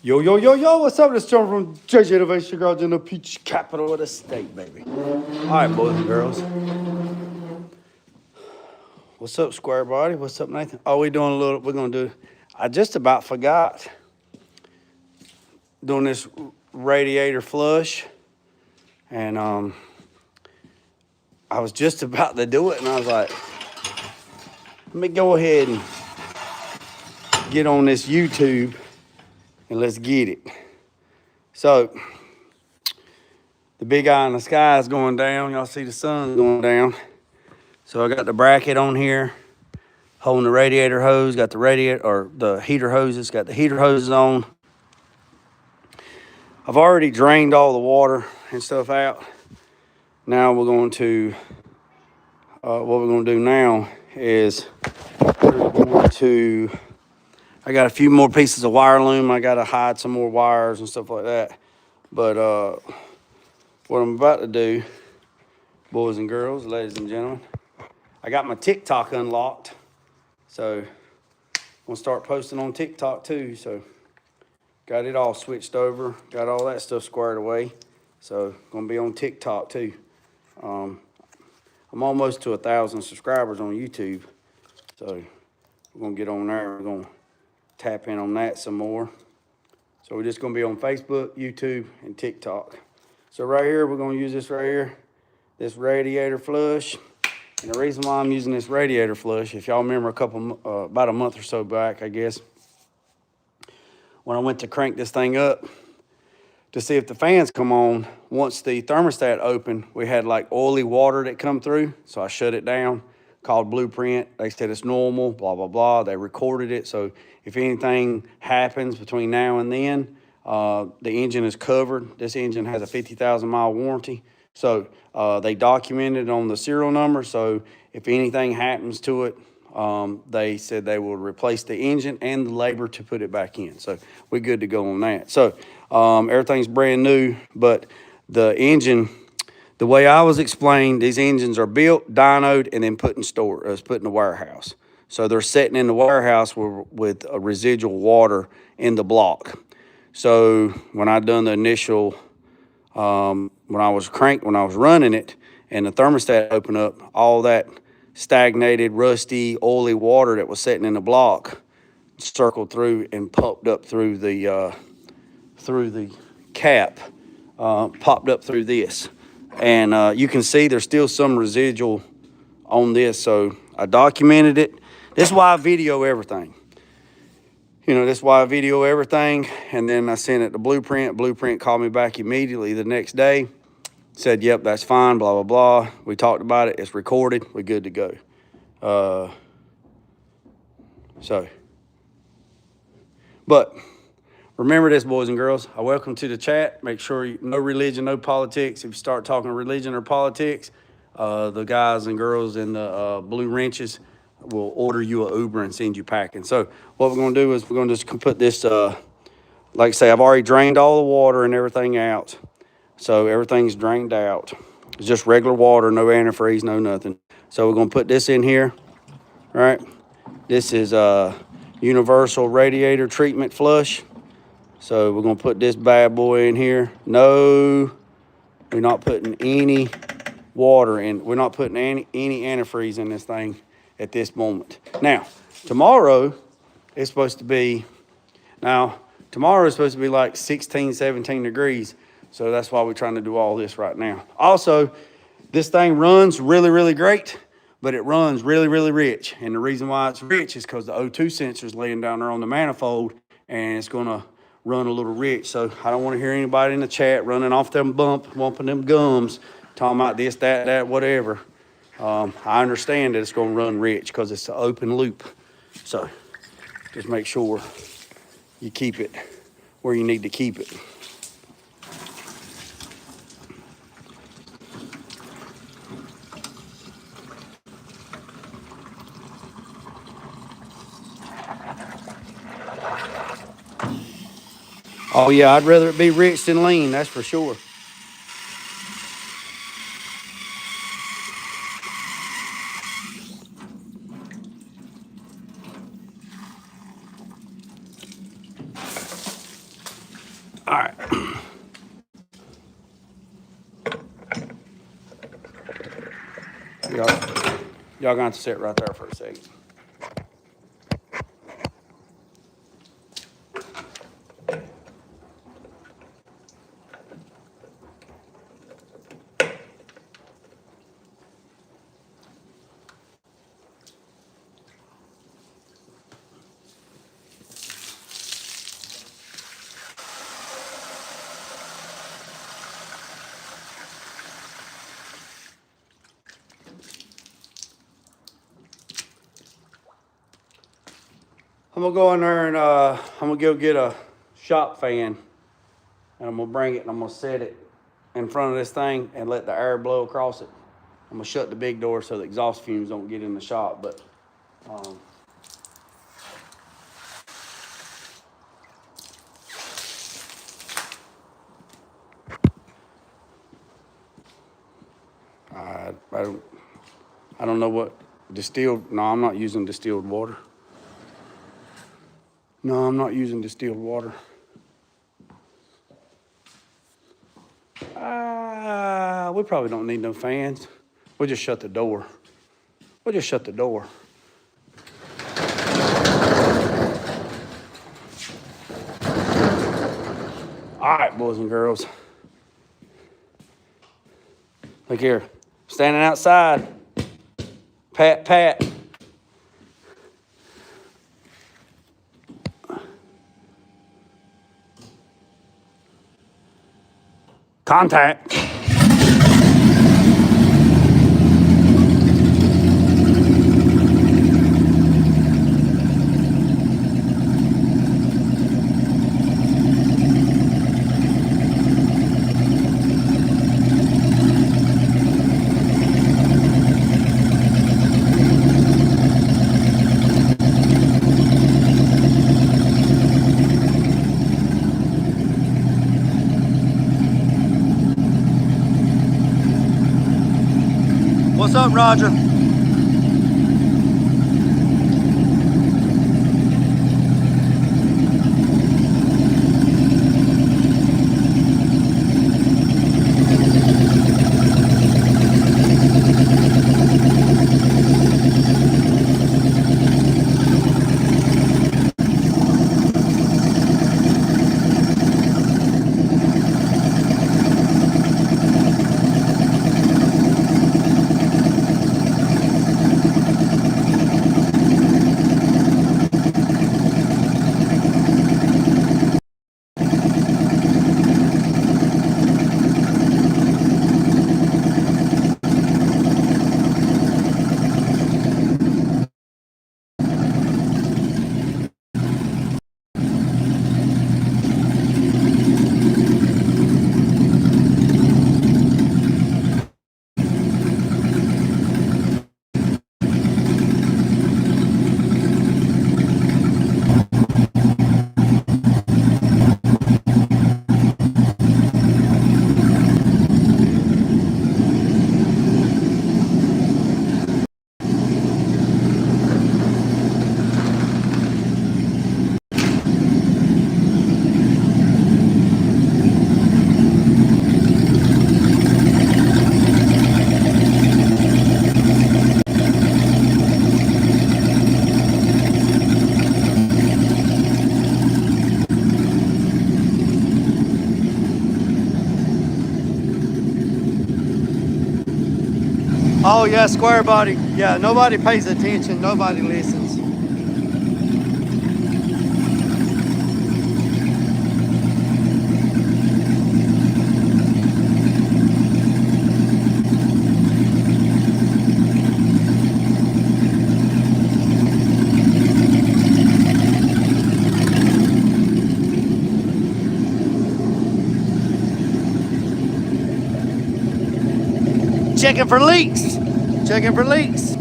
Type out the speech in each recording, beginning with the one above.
Yo, yo, yo, yo, what's up? This is John from JJ Innovation Garage in the peach capital of the state, baby. All right, boys and girls. What's up, Square Body? What's up, Nathan? Oh, we're going to do, I just about forgot doing this radiator flush. And I was just about to do it, and I was like, let me go ahead and get on this YouTube, and let's get it. So, the big eye in the sky is going down. Y'all see the sun going down. So I got the bracket on here, holding the radiator hose, got the radiator, or the heater hoses, got the heater hoses on. I've already drained all the water and stuff out. Now we're going to, what we're going to do now is we're going to, I got a few more pieces of wire loom. I got to hide some more wires and stuff like that. But what I'm about to do, boys and girls, ladies and gentlemen, I got my TikTok unlocked. So I'm gonna start posting on TikTok too. So got it all switched over, got all that stuff squared away. So gonna be on TikTok too. I'm almost to 1,000 subscribers on YouTube. So we're gonna get on there. We're gonna tap in on that some more. So we're just gonna be on Facebook, YouTube, and TikTok. So right here, we're gonna use this right here, this radiator flush. And the reason why I'm using this radiator flush, if y'all remember about a month or so back, I guess, when I went to crank this thing up to see if the fans come on, once the thermostat opened, we had like oily water that come through. So I shut it down, called Blueprint. They said it's normal, blah, blah, blah. They recorded it. So if anything happens between now and then, the engine is covered. This engine has a 50,000 mile warranty. So they documented on the serial number. So if anything happens to it, they said they will replace the engine and the labor to put it back in. So we're good to go on that. So everything's brand new, but the engine, the way I was explained, these engines are built, dynoed, and then put in the warehouse. So they're sitting in the warehouse with a residual water in the block. So when I done the initial, when I was running it and the thermostat opened up, all that stagnated, rusty, oily water that was sitting in the block circled through and popped up through the cap, popped up through this. And you can see there's still some residual on this. So I documented it. This is why I video everything. You know, that's why I video everything. And then I sent it to Blueprint. Blueprint called me back immediately the next day. Said, yep, that's fine, blah, blah, blah. We talked about it. It's recorded. We're good to go. But remember this, boys and girls. I welcome to the chat. Make sure no religion, no politics. If you start talking religion or politics, the guys and girls in the blue wrenches will order you an Uber and send you packing. So what we're going to do is we're going to just put this, like I say, I've already drained all the water and everything out. So everything's drained out. It's just regular water, no antifreeze, no nothing. So we're going to put this in here, right? This is a universal radiator treatment flush. So we're going to put this bad boy in here. No, we're not putting any water in. We're not putting any antifreeze in this thing at this moment. Now, tomorrow is supposed to be like 16, 17 degrees. So that's why we're trying to do all this right now. Also, this thing runs really, really great, but it runs really, really rich. And the reason why it's rich is because the O2 sensor is laying down there on the manifold, and it's going to run a little rich. So I don't want to hear anybody in the chat running off them bumping them gums, talking about this, that, whatever. I understand that it's going to run rich because it's an open loop. So just make sure you keep it where you need to keep it. Oh yeah, I'd rather it be rich than lean, that's for sure. All right. Y'all gonna have to sit right there for a second. I'm gonna go in there and I'm gonna go get a shop fan, and I'm gonna bring it and I'm gonna set it in front of this thing and let the air blow across it. I'm gonna shut the big door so the exhaust fumes don't get in the shop. But I don't know what distilled. No, I'm not using distilled water. No, I'm not using distilled water. We probably don't need no fans. We'll just shut the door. We'll just shut the door. All right, boys and girls. Look here, standing outside. Pat, pat. Contact. What's up, Roger? Oh yeah, square body. Yeah, nobody pays attention. Nobody listens. Checking for leaks. Checking for leaks.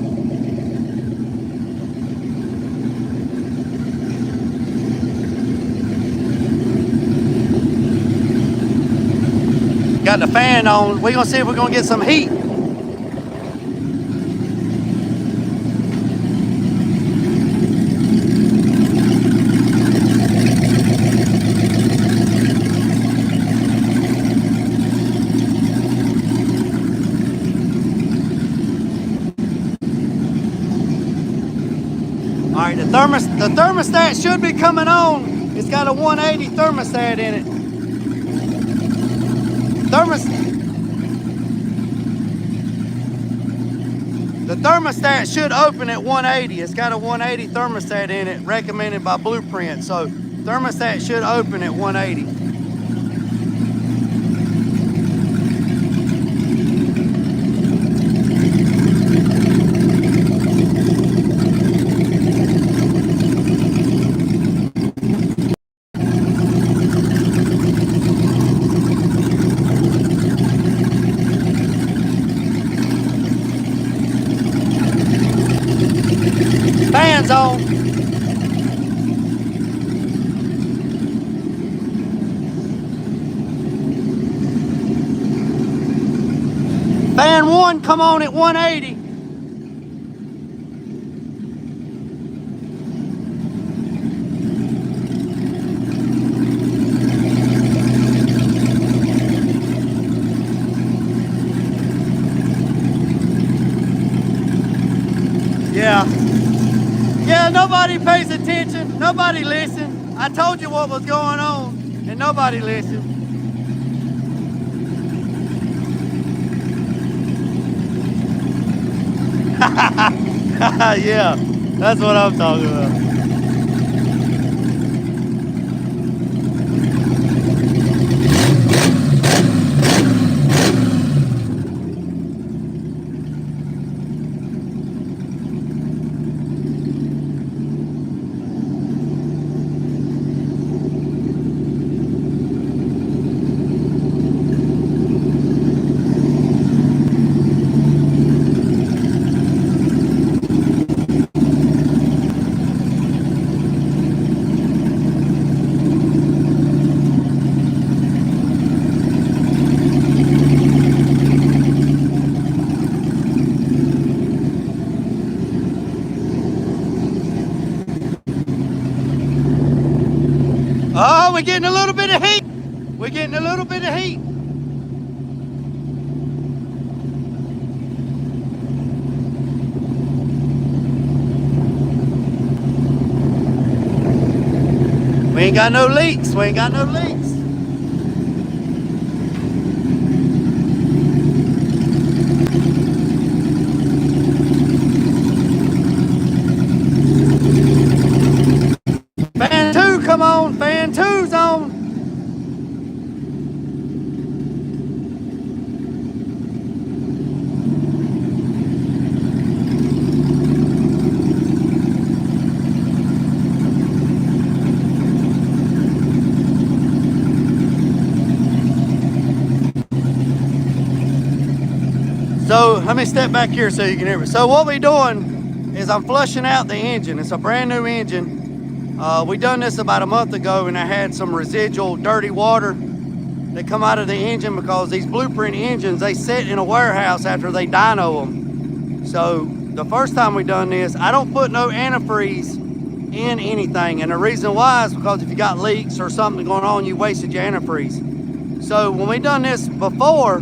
Got the fan on. We're gonna see if we're gonna get some heat. The thermostat should be coming on. It's got a 180 thermostat in it. The thermostat should open at 180. It's got a 180 thermostat in it, recommended by Blueprint. So thermostat should open at 180. Fans on. Fan 1 come on at 180. Yeah, nobody pays attention. Nobody listened. I told you what was going on, and nobody listened. Yeah, that's what I'm talking about. Oh, we're getting a little bit of heat. We're getting a little bit of heat. We ain't got no leaks. We ain't got no leaks. Fan 2, come on. Fan 2's on. So let me step back here so you can hear me. So what we're doing is I'm flushing out the engine. It's a brand new engine. We done this about a month ago, and I had some residual dirty water that come out of the engine because these Blueprint engines, they sit in a warehouse after they dyno them. So the first time we done this, I don't put no antifreeze in anything, and the reason why is because if you got leaks or something going on, you wasted your antifreeze. So when we done this before,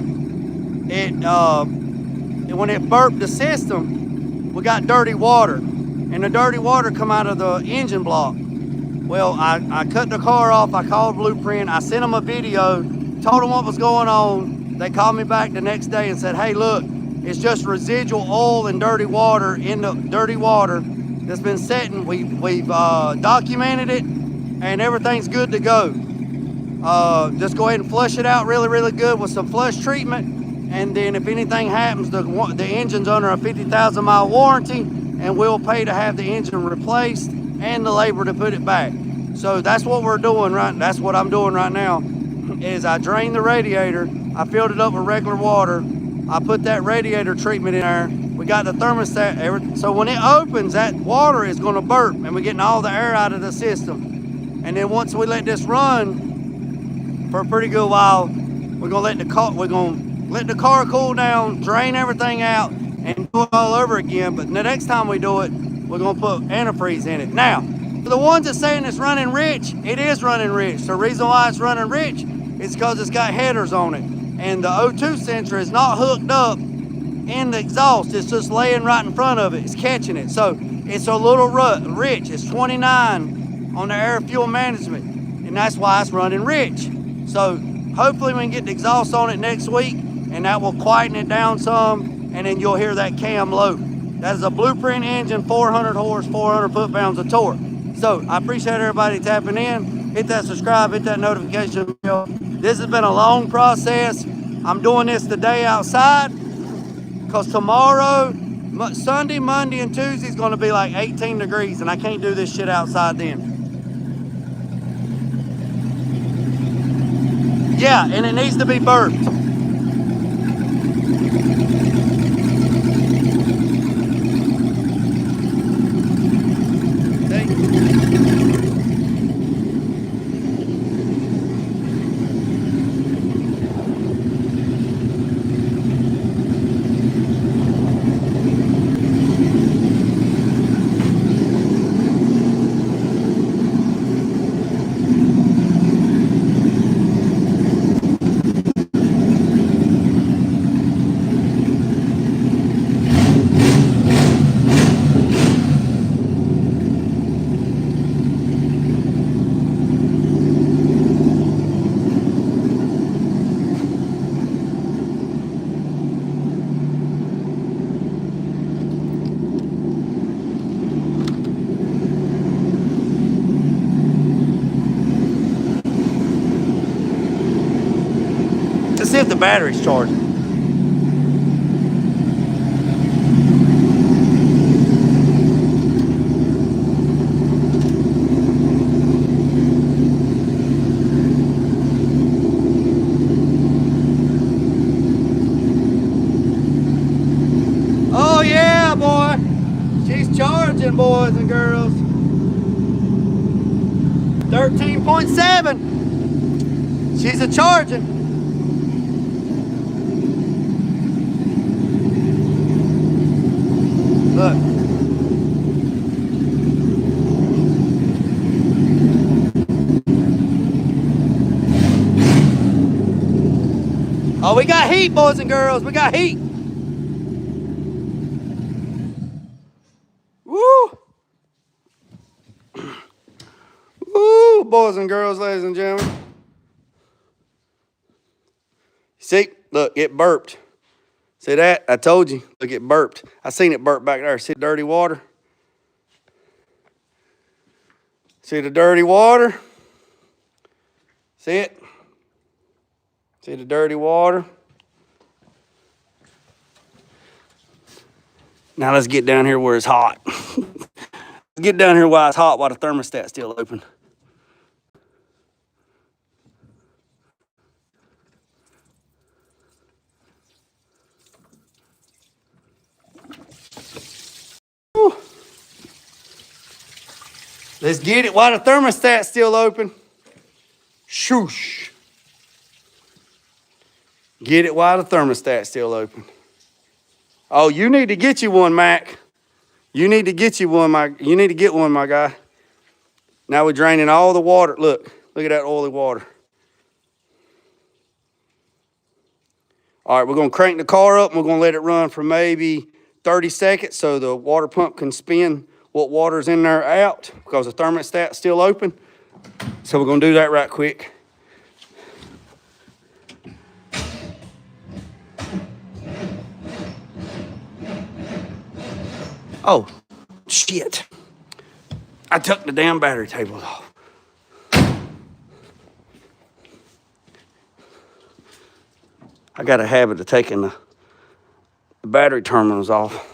when it burped the system, we got dirty water, and the dirty water come out of the engine block. Well, I cut the car off. I called Blueprint. I sent them a video, told them what was going on. They called me back the next day and said, hey, look, it's just residual oil and dirty water in the dirty water that's been sitting. We've documented it, and everything's good to go. Just go ahead and flush it out really, really good with some flush treatment. And then if anything happens, the engine's under a 50,000 mile warranty, and we'll pay to have the engine replaced and the labor to put it back. So that's what we're doing that's what I'm doing right now, is I drained the radiator, I filled it up with regular water, I put that radiator treatment in there, we got the thermostat, so when it opens, that water is gonna burp, and we're getting all the air out of the system. And then once we let this run for a pretty good while, we're gonna let the car cool down, drain everything out, and do it all over again. But the next time we do it, we're gonna put antifreeze in it. Now, for the ones that saying it's running rich, it is running rich. The reason why it's running rich is because it's got headers on it. And the O2 sensor is not hooked up in the exhaust. It's just laying right in front of it. It's catching it. So it's a little rich. It's 29 on the air fuel management, and that's why it's running rich. So hopefully we can get the exhaust on it next week, and that will quieten it down some, and then you'll hear that cam low. That is a Blueprint engine, 400 horse, 400 foot-pounds of torque. So I appreciate everybody tapping in. Hit that subscribe, hit that notification bell. This has been a long process. I'm doing this today outside because tomorrow, Sunday, Monday, and Tuesday is going to be like 18 degrees, and I can't do this shit outside then. Yeah, and it needs to be burped. Let's see if the battery's charging. Oh yeah, boy. She's charging, boys and girls. 13.7. She's a charging. Look. Oh, we got heat, boys and girls. We got heat. Woo. Woo, boys and girls, ladies and gentlemen. See, look, it burped. See that? I told you. Look, it burped. I seen it burp back there. See the dirty water? See the dirty water? See it? See the dirty water? Now let's get down here where it's hot. Let's get down here while it's hot, while the thermostat's still open. Whew. Let's get it while the thermostat's still open. Shoosh. Get it while the thermostat's still open. Oh, you need to get you one, Mac. You need to get you one, you need to get one, my guy. Now we're draining all the water. Look at that oily water. All right, we're gonna crank the car up and we're gonna let it run for maybe 30 seconds so the water pump can spin what water's in there out because the thermostat's still open. So we're gonna do that right quick. Oh, shit. I took the damn battery tables off. I got a habit of taking the battery terminals off.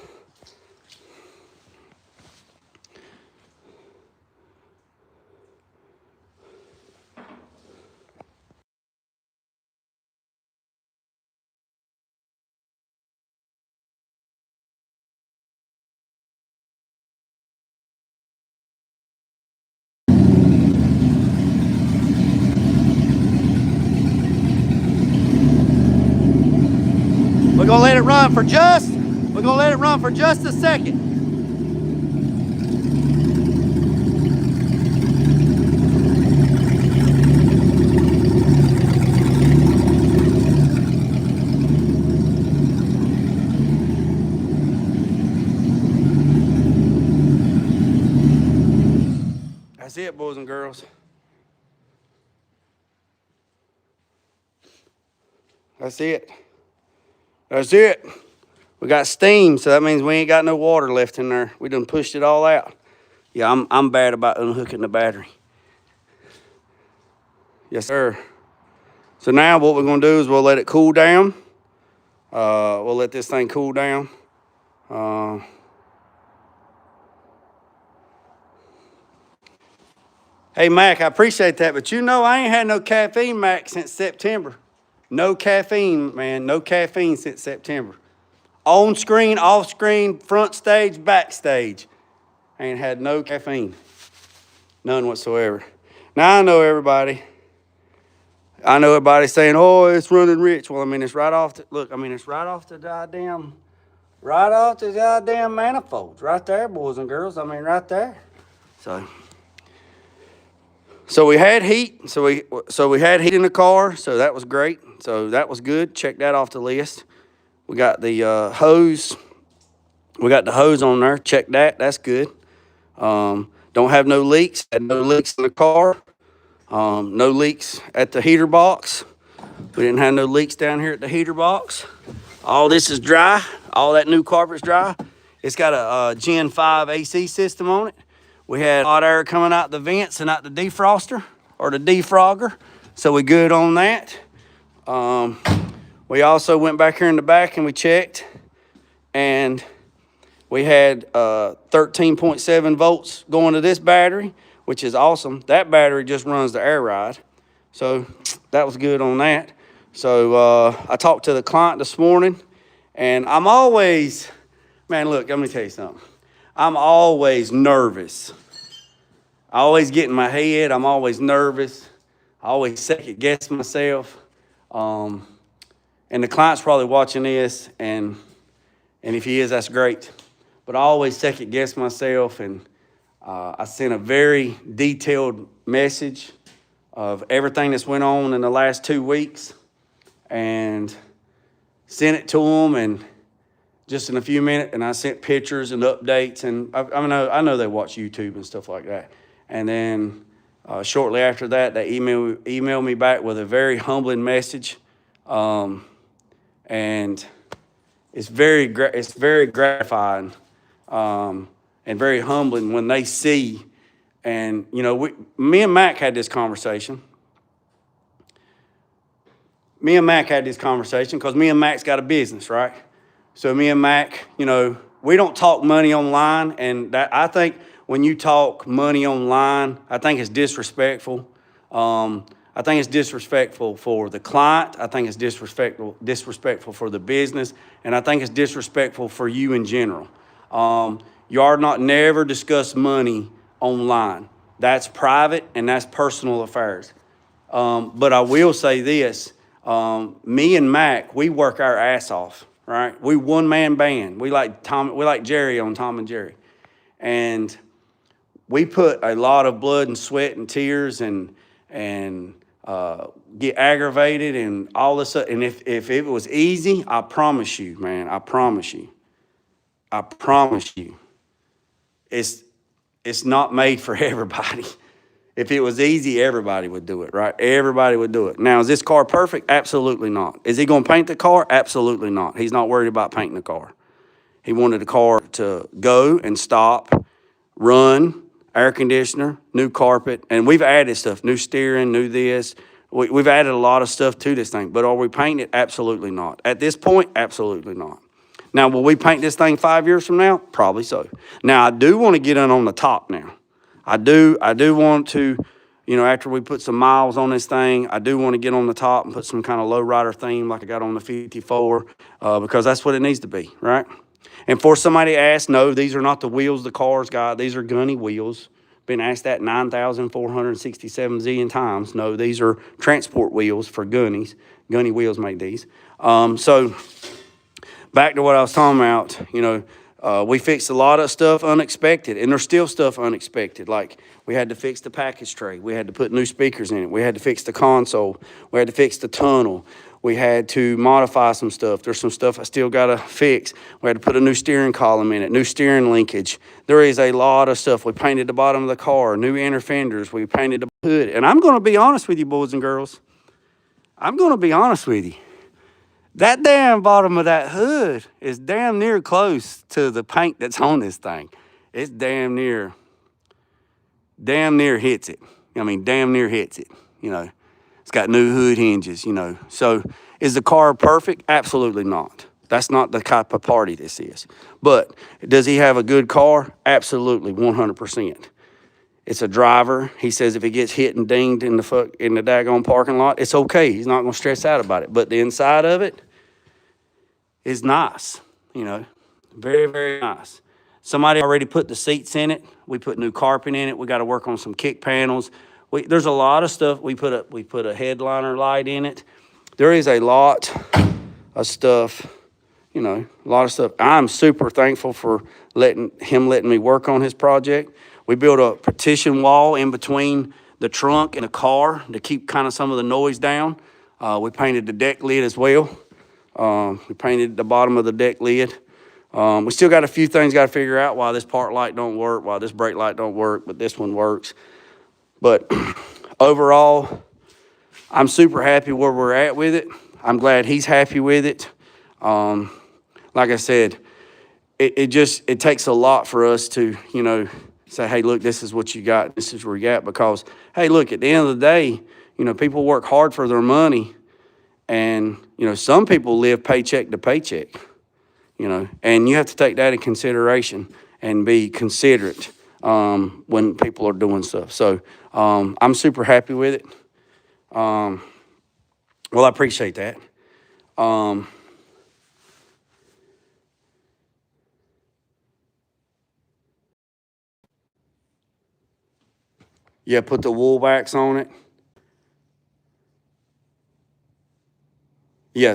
We're gonna let it run for just a second. That's it, boys and girls. That's it. That's it. We got steam, so that means we ain't got no water left in there. We done pushed it all out. Yeah, I'm bad about unhooking the battery. Yes, sir. So now what we're gonna do is we'll let it cool down. We'll let this thing cool down. Hey, Mac, I appreciate that, but you know I ain't had no caffeine, Mac, since September. No caffeine, man, no caffeine since September. On screen, off screen, front stage, backstage. I ain't had no caffeine. None whatsoever. Now I know everybody. I know everybody's saying, oh, it's running rich. Well, I mean, it's right off the, look, I mean, it's right off the goddamn manifolds. Right there, boys and girls. I mean, right there. So we had heat. So we had heat in the car. So that was great. So that was good. Check that off the list. We got the hose. We got the hose on there. Check that. That's good. Don't have no leaks. Had no leaks in the car. No leaks at the heater box. We didn't have no leaks down here at the heater box. All this is dry. All that new carpet's dry. It's got a Gen 5 AC system on it. We had hot air coming out the vents and out the defroster or the defrogger. So we good on that. We also went back here in the back and we checked, and we had 13.7 volts going to this battery, which is awesome. That battery just runs the air ride. So that was good on that. So I talked to the client this morning, and I'm always, man, look, let me tell you something. I'm always nervous. I always get in my head. I'm always nervous. I always second guess myself. And the client's probably watching this, and if he is, that's great. But I always second guess myself, and I sent a very detailed message of everything that's went on in the last 2 weeks, and sent it to them, and just in a few minutes, and I sent pictures and updates, and I know they watch YouTube and stuff like that. And then shortly after that, they emailed me back with a very humbling message, and it's very gratifying and very humbling when they see. And you know, me and Mac had this conversation. Because me and Mac's got a business, right? So me and Mac, you know, we don't talk money online, and that, I think when you talk money online, I think it's disrespectful. I think it's disrespectful for the client. I think it's disrespectful for the business, and I think it's disrespectful for you in general. You are not never discuss money online. That's private and that's personal affairs. But I will say this: me and Mac, we work our ass off. Right? We one-man band. We like Jerry on Tom and Jerry. And we put a lot of blood and sweat and tears and get aggravated and all this stuff. And if it was easy, I promise you, man, I promise you, it's not made for everybody. If it was easy, everybody would do it, right? Everybody would do it. Now, is this car perfect? Absolutely not. Is he going to paint the car? Absolutely not. He's not worried about painting the car. He wanted the car to go and stop, run, air conditioner, new carpet, and we've added stuff, new steering, new this. We've added a lot of stuff to this thing, but are we painting it? Absolutely not. At this point, absolutely not. Now, will we paint this thing 5 years from now? Probably so. Now, I do want to get in on the top now. I do want to, you know, after we put some miles on this thing, I do want to get on the top and put some kind of low rider theme like I got on the 54, because that's what it needs to be, right? And for somebody to ask, no, these are not the wheels the car's got. These are gunny wheels. Been asked that 9,467 zillion times. No, these are transport wheels for gunnies. Gunny wheels make these. So back to what I was talking about, you know, We fixed a lot of stuff unexpected, and there's still stuff unexpected. Like we had to fix the package tray. We had to put new speakers in it. We had to fix the console. We had to fix the tunnel. We had to modify some stuff. There's some stuff I still got to fix. We had to put a new steering column in it, new steering linkage. There is a lot of stuff. We painted the bottom of the car, new inner fenders. We painted the hood. And I'm going to be honest with you, boys and girls. I'm going to be honest with you. That damn bottom of that hood is damn near close to the paint that's on this thing. It's damn near hits it. I mean, damn near hits it, you know. It's got new hood hinges, you know. So is the car perfect? Absolutely not. That's not the type of party this is. But does he have a good car? Absolutely, 100%. It's a driver. He says if he gets hit and dinged in the daggone parking lot, it's okay. He's not going to stress out about it. But the inside of it is nice, you know, very, very nice. Somebody already put the seats in it. We put new carpet in it. We got to work on some kick panels. There's a lot of stuff. We put a headliner light in it. There is a lot of stuff, you know, a lot of stuff. I'm super thankful for letting me work on his project. We built a partition wall in between the trunk and the car to keep kind of some of the noise down. We painted the deck lid as well. We painted the bottom of the deck lid. We still got a few things got to figure out why this park light don't work, why this brake light don't work, but this one works. But overall, I'm super happy where we're at with it. I'm glad he's happy with it. Like I said, it takes a lot for us to, you know, say, hey, look, this is what you got. This is where you got. Because, hey, look, at the end of the day, you know, people work hard for their money. And, you know, some people live paycheck to paycheck, you know, and you have to take that in consideration and be considerate when people are doing stuff. So I'm super happy with it. Well, I appreciate that. Yeah, put the wool backs on it.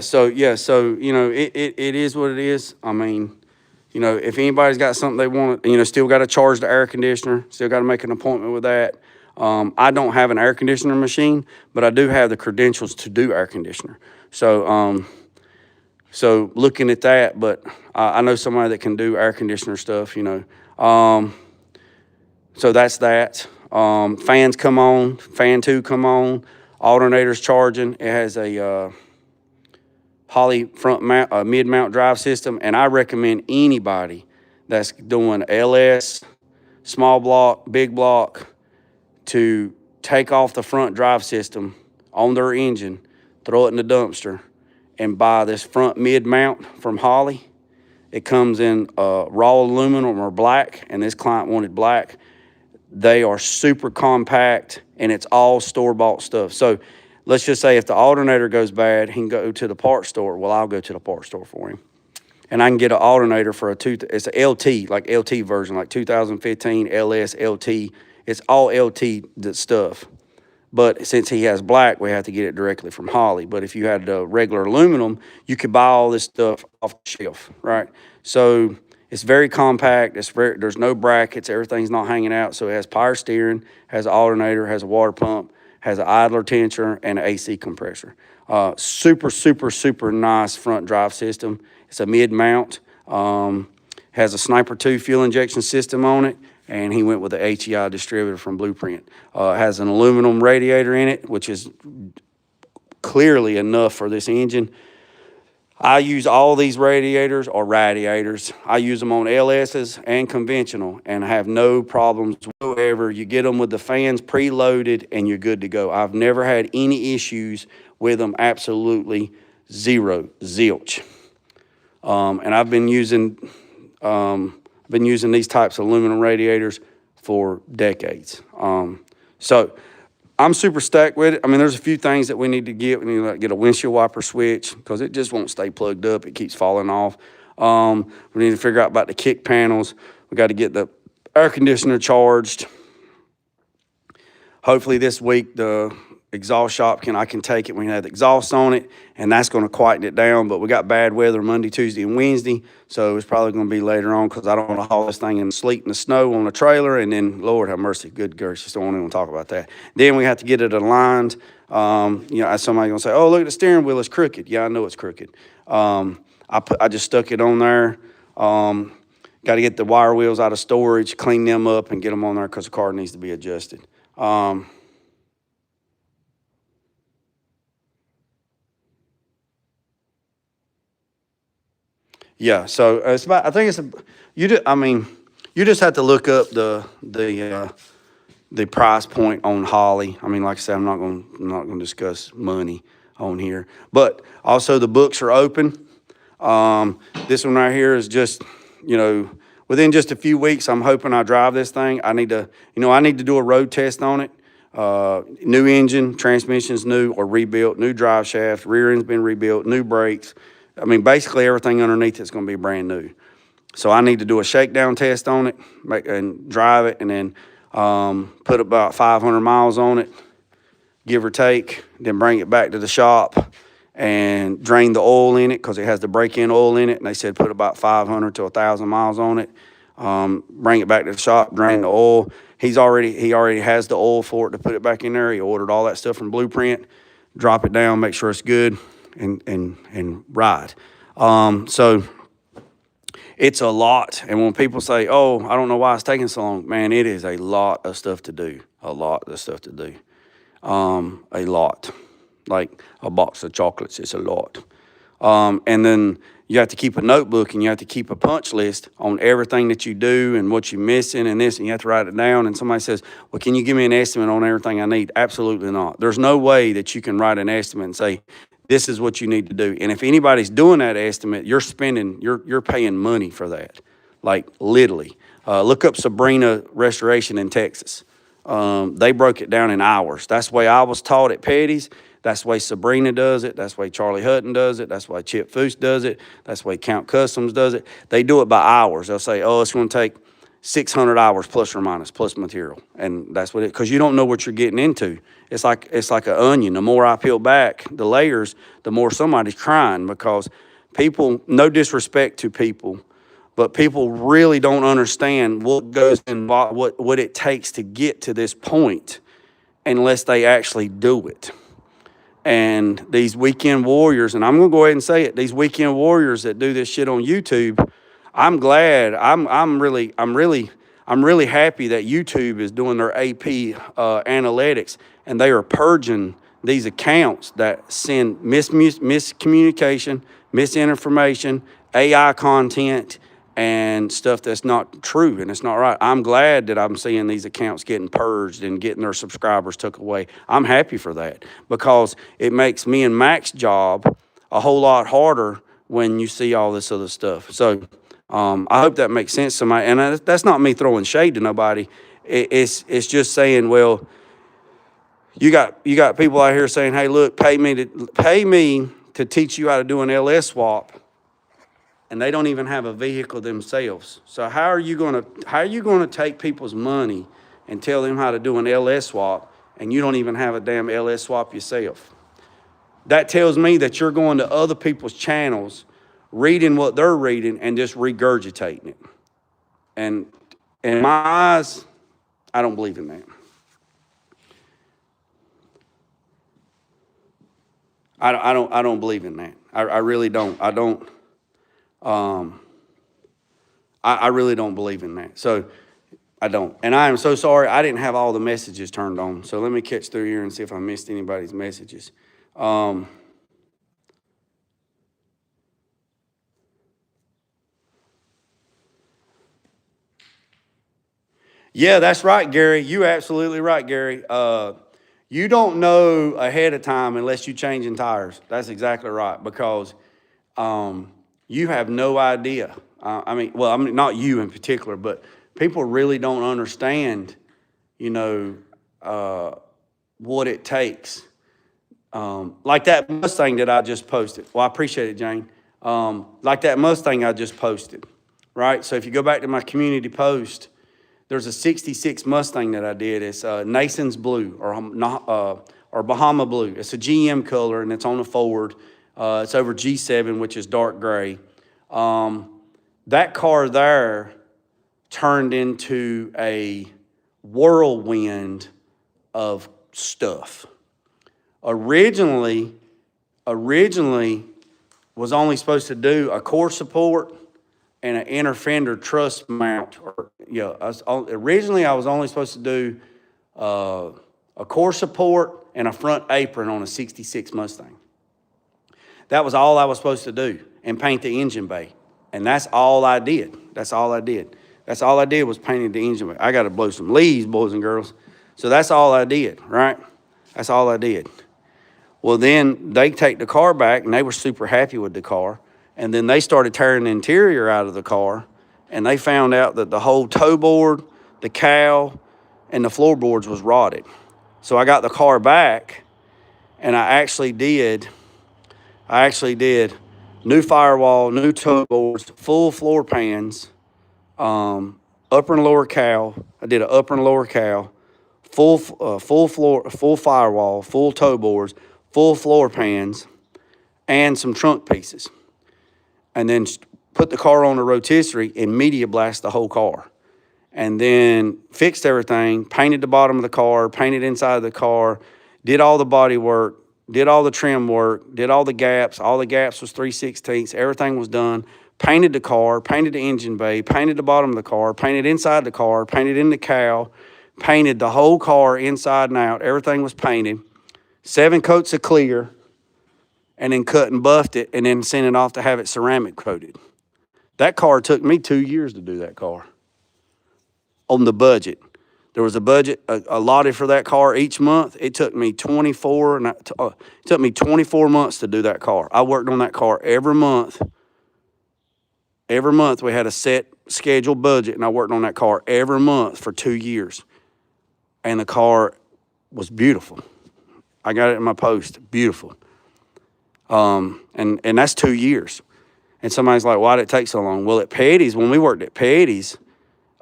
So you know, it is what it is. I mean, you know, if anybody's got something they want, you know, still got to charge the air conditioner, still got to make an appointment with that. I don't have an air conditioner machine, but I do have the credentials to do air conditioner. So so looking at that, but I know somebody that can do air conditioner stuff, you know. So that's that. Fans come on, fan 2 come on, alternator's charging. It has a Holley front mount, mid-mount drive system, and I recommend anybody that's doing LS, small block, big block, to take off the front drive system on their engine, throw it in the dumpster, and buy this front mid-mount from Holley. It comes in raw aluminum or black, and this client wanted black. They are super compact, and it's all store-bought stuff. So let's just say if the alternator goes bad, he can go to the parts store. Well, I'll go to the parts store for him. And I can get an alternator for it's a LT, like LT version, like 2015 LS LT. It's all LT stuff. But since he has black, we have to get it directly from Holley. But if you had regular aluminum, you could buy all this stuff off the shelf, right? So it's very compact. There's no brackets. Everything's not hanging out. So it has power steering, has an alternator, has a water pump, has an idler tensioner, and an AC compressor. Super, super, super nice front drive system. It's a mid-mount. Has a Sniper 2 fuel injection system on it, and he went with the HEI distributor from Blueprint. Has an aluminum radiator in it, which is clearly enough for this engine. I use all these radiators. I use them on LSs and conventional, and I have no problems whatsoever. You get them with the fans preloaded, and you're good to go. I've never had any issues with them, absolutely zero, zilch. And I've been using these types of aluminum radiators for decades. So I'm super stacked with it. I mean, there's a few things that we need to get. We need to get a windshield wiper switch because it just won't stay plugged up. It keeps falling off. We need to figure out about the kick panels. We got to get the air conditioner charged. Hopefully this week exhaust shop I can take it when it has exhaust on it, and that's going to quieten it down. But we got bad weather Monday, Tuesday, and Wednesday, so it's probably going to be later on because I don't want to haul this thing in the sleet and the snow on a trailer, and then Lord have mercy, good gracious, don't want to even talk about that. Then we have to get it aligned. Somebody gonna say, "Oh, look at the steering wheel, it's crooked." Yeah, I know it's crooked. I just stuck it on there. Got to get the wire wheels out of storage, clean them up, and get them on there because the car needs to be adjusted. Yeah, so it's about. I think it's you just have to look up the price point on Holly. I mean, like I said, I'm not going to discuss money on here, but also the books are open. This one right here is just, within just a few weeks, I'm hoping I drive this thing. I need to do a road test on it. New engine, transmission's new or rebuilt, new drive shaft, rear end's been rebuilt, new brakes. I mean, basically everything underneath it's going to be brand new. So I need to do a shakedown test on it and drive it, and then put about 500 miles on it, give or take, then bring it back to the shop and drain the oil in it because it has the break-in oil in it. And they said put about 500 to 1,000 miles on it. Bring it back to the shop, drain the oil. He already has the oil for it to put it back in there. He ordered all that stuff from Blueprint. Drop it down, make sure it's good, and ride. So it's a lot. And when people say, "Oh, I don't know why it's taking so long," man, it is a lot of stuff to do. A lot of stuff to do. A lot. Like a box of chocolates, it's a lot. And then you have to keep a notebook and you have to keep a punch list on everything that you do and what you're missing and this, and you have to write it down. And somebody says, "Well, can you give me an estimate on everything I need?" Absolutely not. There's no way that you can write an estimate and say, "This is what you need to do." And if anybody's doing that estimate, you're paying money for that. Like literally. Look up Sabrina Restoration in Texas. They broke it down in hours. That's the way I was taught at Petty's. That's the way Sabrina does it. That's the way Charlie Hutton does it. That's the way Chip Foose does it. That's the way Count Customs does it. They do it by hours. They'll say, "Oh, it's going to take 600 hours plus or minus, plus material." And that's what because you don't know what you're getting into. It's like an onion. The more I peel back the layers, the more somebody's crying because people, no disrespect to people, but people really don't understand what goes in, what it takes to get to this point unless they actually do it. And these weekend warriors, and I'm going to go ahead and say it, these weekend warriors that do this shit on YouTube, I'm glad. I'm really happy that YouTube is doing their AP analytics, and they are purging these accounts that send miscommunication, misinformation, AI content, and stuff that's not true and it's not right. I'm glad that I'm seeing these accounts getting purged and getting their subscribers took away. I'm happy for that because it makes me and Mac's job a whole lot harder when you see all this other stuff. So I hope that makes sense to somebody. And that's not me throwing shade to nobody. It's just saying, well, you got people out here saying, "Hey, look, pay me to teach you how to do an LS swap," and they don't even have a vehicle themselves. So how are you gonna take people's money and tell them how to do an LS swap, and you don't even have a damn LS swap yourself? That tells me that you're going to other people's channels, reading what they're reading, and just regurgitating it. And in my eyes, I don't believe in that. I don't believe in that. I really don't. I really don't believe in that. So I don't. And I am so sorry. I didn't have all the messages turned on. So let me catch through here and see if I missed anybody's messages. Yeah, that's right, Gary. You absolutely right, Gary. You don't know ahead of time unless you're changing tires. That's exactly right, because you have no idea. Not you in particular, but people really don't understand, what it takes. Like that Mustang that I just posted. Well, I appreciate it, Jane. Like that Mustang I just posted, right? So if you go back to my community post, there's a 66 Mustang that I did. It's Nason's Blue or or Bahama Blue. It's a GM color, and it's on the Ford. It's over G7, which is dark gray. That car there turned into a whirlwind of stuff. Originally was only supposed to do a core support and an inner fender truss mount. Originally I was only supposed to do a core support and a front apron on a 66 Mustang. That was all I was supposed to do, and paint the engine bay. And that's all I did. That's all I did was painting the engine bay. I got to blow some leaves, boys and girls. So that's all I did, right? That's all I did. Well, then they take the car back, and they were super happy with the car. And then they started tearing the interior out of the car, and they found out that the whole toe board, the cowl, and the floorboards was rotted. So I got the car back, and I actually did new firewall, new toe boards, full floor pans, upper and lower cowl. I did an upper and lower cowl, full floor, full firewall, full toe boards, full floor pans, and some trunk pieces. And then put the car on the rotisserie and media blast the whole car. And then fixed everything, painted the bottom of the car, painted inside of the car, did all the body work, did all the trim work, did all the gaps. All the gaps was 3/16. Everything was done. Painted the car, painted the engine bay, painted the bottom of the car, painted inside the car, painted in the cowl, painted the whole car inside and out. Everything was painted. 7 coats of clear, and then cut and buffed it, and then sent it off to have it ceramic coated. That car took me 2 years to do that car on the budget. There was a budget allotted for that car each month. It took me 24 months to do that car. I worked on that car every month. Every month we had a set scheduled budget, and I worked on that car every month for 2 years. And the car was beautiful. I got it in my post, beautiful. And that's 2 years. And somebody's like, why did it take so long? Well, at Petty's, when we worked at Petty's,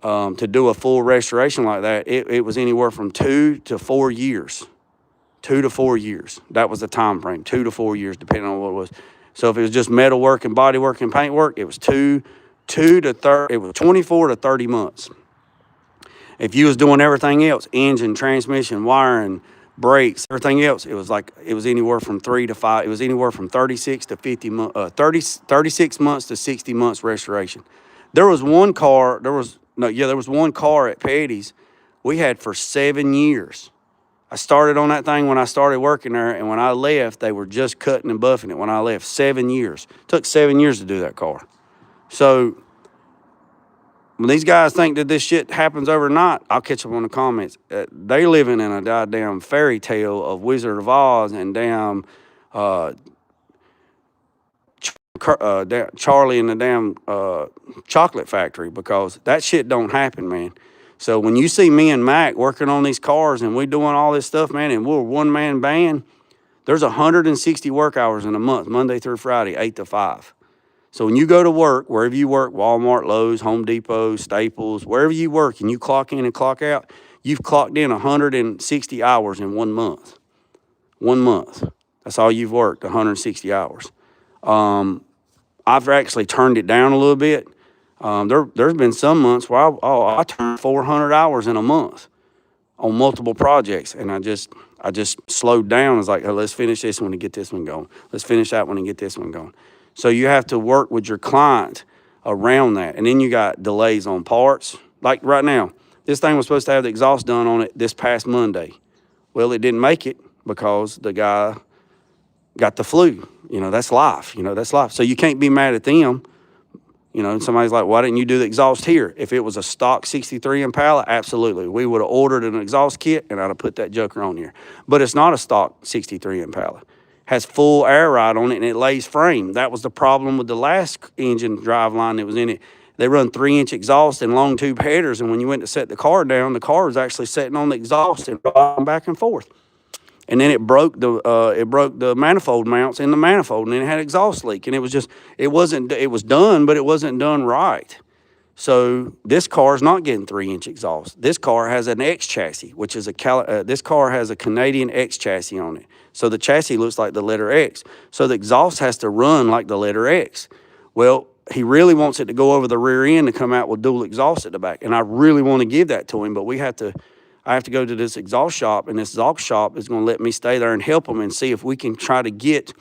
to do a full restoration like that, it was anywhere from 2 to 4 years. 2 to 4 years. That was the time frame, 2 to 4 years, depending on what it was. So if it was just metal work and body work and paint work, it was 24 to 30 months. If you was doing everything else, engine, transmission, wiring, brakes, everything else, it was anywhere from 3 to 5. It was anywhere from 36 to 36 months to 60 months restoration. There was one car at Petty's we had for 7 years. I started on that thing when I started working there, and when I left, they were just cutting and buffing it when I left. 7 years. It took 7 years to do that car. So when these guys think that this shit happens overnight, I'll catch them on the comments. They living in a goddamn fairy tale of Wizard of Oz and damn Charlie and the damn chocolate factory, because that shit don't happen, man. So when you see me and Mac working on these cars and we doing all this stuff, man, and we're a one-man band, there's 160 work hours in a month, Monday through Friday, 8 to 5. So when you go to work, wherever you work, Walmart, Lowe's, Home Depot, Staples, wherever you work, and you clock in and clock out, you've clocked in 160 hours in 1 month. 1 month. That's all you've worked, 160 hours. I've actually turned it down a little bit. There's been some months where I turned 400 hours in a month on multiple projects, and I just slowed down. I was like, oh, let's finish this one and get this one going. Let's finish that one and get this one going. So you have to work with your client around that. And then you got delays on parts. Like right now, this thing was supposed to have the exhaust done on it this past Monday. Well, it didn't make it because the guy got the flu. That's life. That's life. So you can't be mad at them. Somebody's like, why didn't you do the exhaust here? If it was a stock 63 Impala, absolutely. We would have ordered an exhaust kit, and I'd have put that joker on here. But it's not a stock 63 Impala. Has full air ride on it, and it lays frame. That was the problem with the last engine drive line that was in it. They run 3-inch exhaust and long tube headers, and when you went to set the car down, the car was actually sitting on the exhaust and rocking back and forth. And then it broke the manifold mounts in the manifold, and then it had exhaust leak. And it was done, but it wasn't done right. So this car is not getting 3-inch exhaust. This car has an X chassis, which is this car has a Canadian X chassis on it. So the chassis looks like the letter X. So the exhaust has to run like the letter X. Well, he really wants it to go over the rear end and come out with dual exhaust at the back. And I really want to give that to him, but I have to go to this exhaust shop, and this exhaust shop is going to let me stay there and help him and see if we can try to get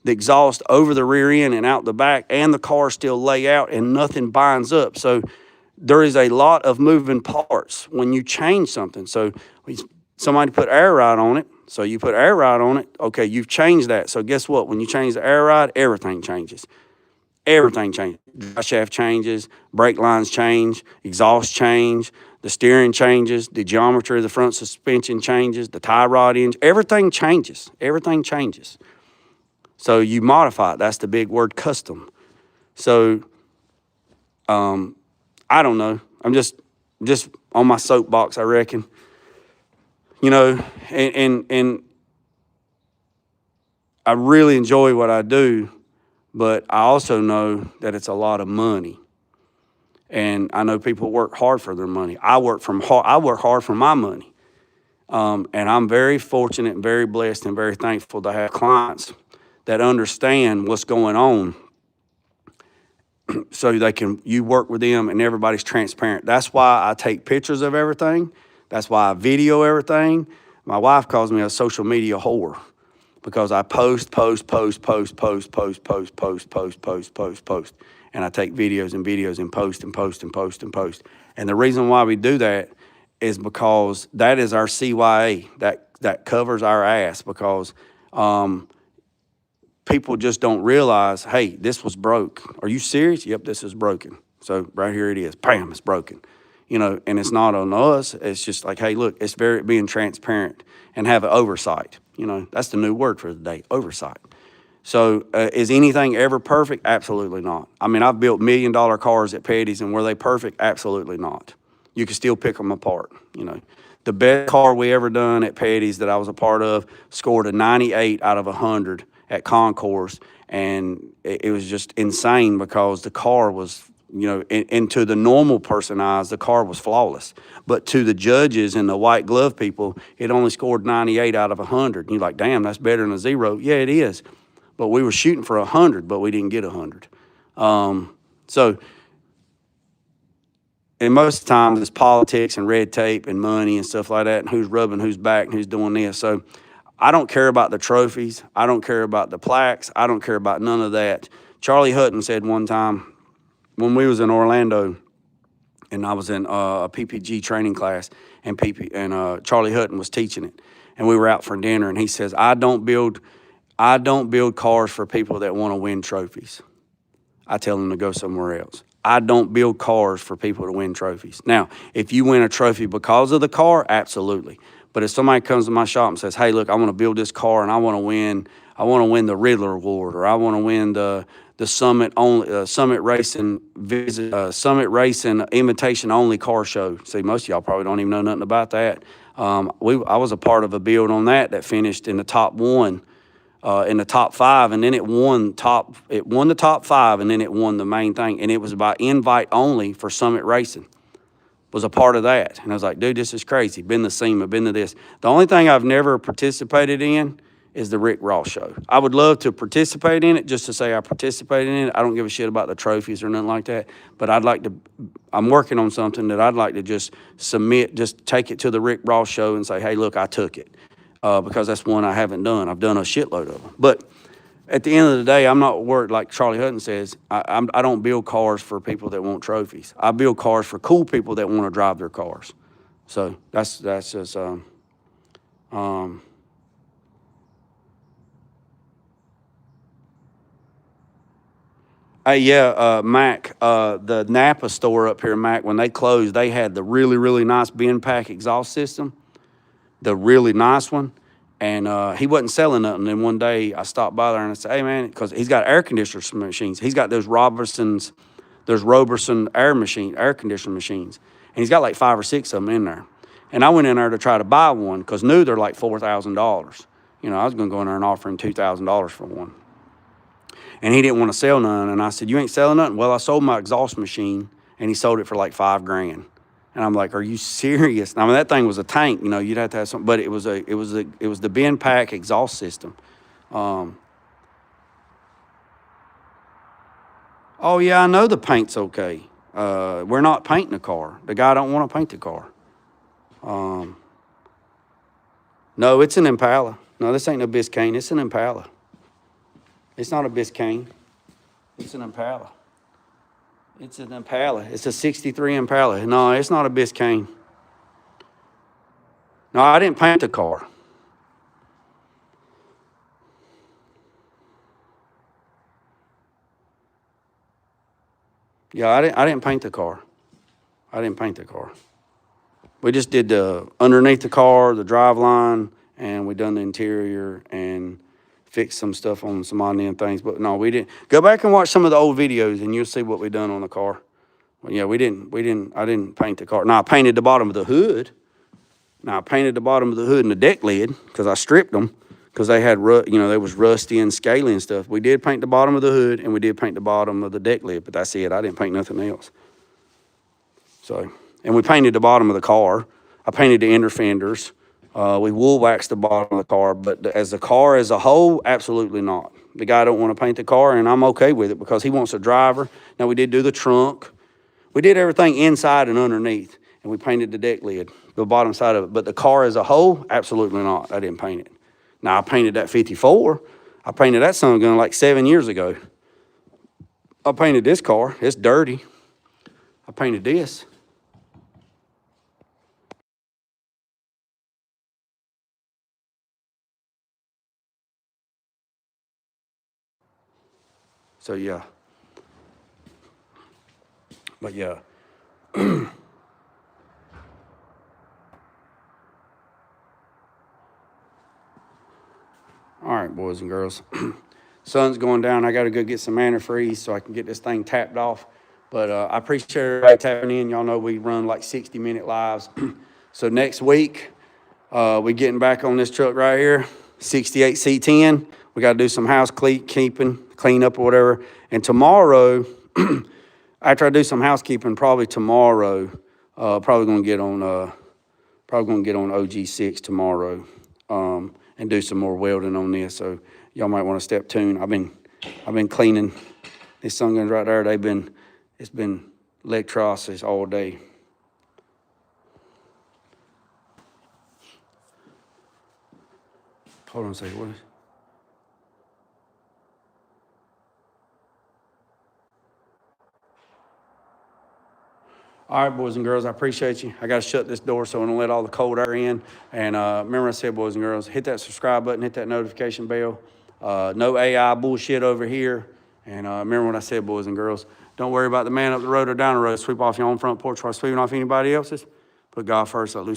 the exhaust over the rear end and out the back, and the car still lay out and nothing binds up. So there is a lot of moving parts when you change something. So somebody put air ride on it. So you put air ride on it. Okay, you've changed that. So guess what? When you change the air ride, everything changes. Everything changes. Drive shaft changes, brake lines change, exhaust change, the steering changes, the geometry of the front suspension changes, the tie rod hinge, everything changes. Everything changes. So you modify it. That's the big word, custom. So I don't know. I'm just on my soapbox, I reckon. You know, and I really enjoy what I do, but I also know that it's a lot of money. And I know people work hard for their money. I work hard for my money. And I'm very fortunate and very blessed and very thankful to have clients that understand what's going on, so you work with them and everybody's transparent. That's why I take pictures of everything. That's why I video everything. My wife calls me a social media whore because I post, and I take videos and videos and post. And the reason why we do that is because that is our CYA. That covers our ass, because people just don't realize, hey, this was broke. Are you serious? Yep, this is broken. So right here it is. Bam, it's broken. You know, and it's not on us. It's just like, hey, look, it's being transparent and have an oversight. You know, that's the new word for the day, oversight. So is anything ever perfect? Absolutely not. I mean, I've built $1 million cars at Petty's, and were they perfect? Absolutely not. You can still pick them apart, you know. The best car we ever done at Petty's that I was a part of scored a 98 out of 100 at Concourse, and it was just insane because the car was, you know, and to the normal person eyes, the car was flawless. But to the judges and the white glove people, it only scored 98 out of 100. And you're like, damn, that's better than a 0. Yeah, it is. But we were shooting for 100, but we didn't get 100. So, and most of the time it's politics and red tape and money and stuff like that, and who's rubbing who's back and who's doing this. So I don't care about the trophies. I don't care about the plaques. I don't care about none of that. Charlie Hutton said one time when we was in Orlando, and I was in a PPG training class, and Charlie Hutton was teaching it, and we were out for dinner, and he says, I don't build cars for people that want to win trophies. I tell them to go somewhere else. I don't build cars for people to win trophies. Now, if you win a trophy because of the car, absolutely. But if somebody comes to my shop and says, hey, look, I want to build this car and I want to win the Riddler Award, or I want to win the Summit Racing Invitation Only Car Show. See, most of y'all probably don't even know nothing about that. I was a part of a build on that finished in the top 1. In the top 5, and then it won the top 5, and then it won the main thing, and it was by invite only for Summit Racing. Was a part of that, and I was like, dude, this is crazy. Been to SEMA, been to this. The only thing I've never participated in is the Rick Ross show. I would love to participate in it, just to say I participated in it. I don't give a shit about the trophies or nothing like that, but I'm working on something that I'd like to just take it to the Rick Ross show and say, hey, look, I took it. Because that's one I haven't done. I've done a shitload of them. But at the end of the day, I'm not worried, like Charlie Hutton says, I don't build cars for people that want trophies. I build cars for cool people that want to drive their cars. So that's just, hey, yeah, Mac, the Napa store up here, Mac, when they closed, they had the really, really nice bin pack exhaust system. The really nice one, and he wasn't selling nothing. And one day I stopped by there and I said, hey man, because he's got air conditioner machines. He's got those Roberson air conditioner machines, and he's got like 5 or 6 of them in there. And I went in there to try to buy one because knew they're like $4,000. You know, I was going to go in there and offer him $2,000 for one. And he didn't want to sell none. And I said, you ain't selling nothing? Well, I sold my exhaust machine and he sold it for like $5,000. And I'm like, are you serious? I mean, that thing was a tank, you know, you'd have to have something, but it was the bin pack exhaust system. Oh yeah, I know the paint's okay. We're not painting the car. The guy don't want to paint the car. No, it's an Impala. No, this ain't no Biscayne. It's an Impala. It's not a Biscayne. It's an Impala. It's an Impala. It's a 63 Impala. No, it's not a Biscayne. No, I didn't paint the car. Yeah, I didn't paint the car. I didn't paint the car. We just did the underneath the car, the drive line, and we done the interior and fixed some stuff on some on-end things. But no, we didn't. Go back and watch some of the old videos, and you'll see what we done on the car. Well, yeah, I didn't paint the car. Now I painted the bottom of the hood. Now I painted the bottom of the hood and the deck lid because I stripped them because they had, they was rusty and scaly and stuff. We did paint the bottom of the hood and we did paint the bottom of the deck lid, but that's it. I didn't paint nothing else. So, and we painted the bottom of the car. I painted the inner fenders. We wool waxed the bottom of the car, but as the car as a whole, absolutely not. The guy don't want to paint the car, and I'm okay with it because he wants a driver. Now, we did do the trunk. We did everything inside and underneath, and we painted the deck lid, the bottom side of it. But the car as a whole, absolutely not. I didn't paint it. Now, I painted that 54. I painted that son gun like 7 years ago. I painted this car. It's dirty. I painted this. So, yeah. But, yeah. All right, boys and girls. Sun's going down. I got to go get some antifreeze so I can get this thing tapped off. But I appreciate everybody tapping in. Y'all know we run like 60-minute lives. So next week, we getting back on this truck right here, 68 C10. We got to do some house clean up or whatever. And tomorrow, after I do some housekeeping, probably tomorrow, probably gonna get on OG6 tomorrow, and do some more welding on this. So y'all might want to step tuned. I've been cleaning these sun guns right there. It's been electrolysis all day. Hold on a second. What is? All right, boys and girls, I appreciate you. I got to shut this door so I don't let all the cold air in. And remember I said, boys and girls, hit that subscribe button, hit that notification bell. No AI bullshit over here. And remember what I said, boys and girls. Don't worry about the man up the road or down the road. Sweep off your own front porch while sweeping off anybody else's. Put God first. Let loose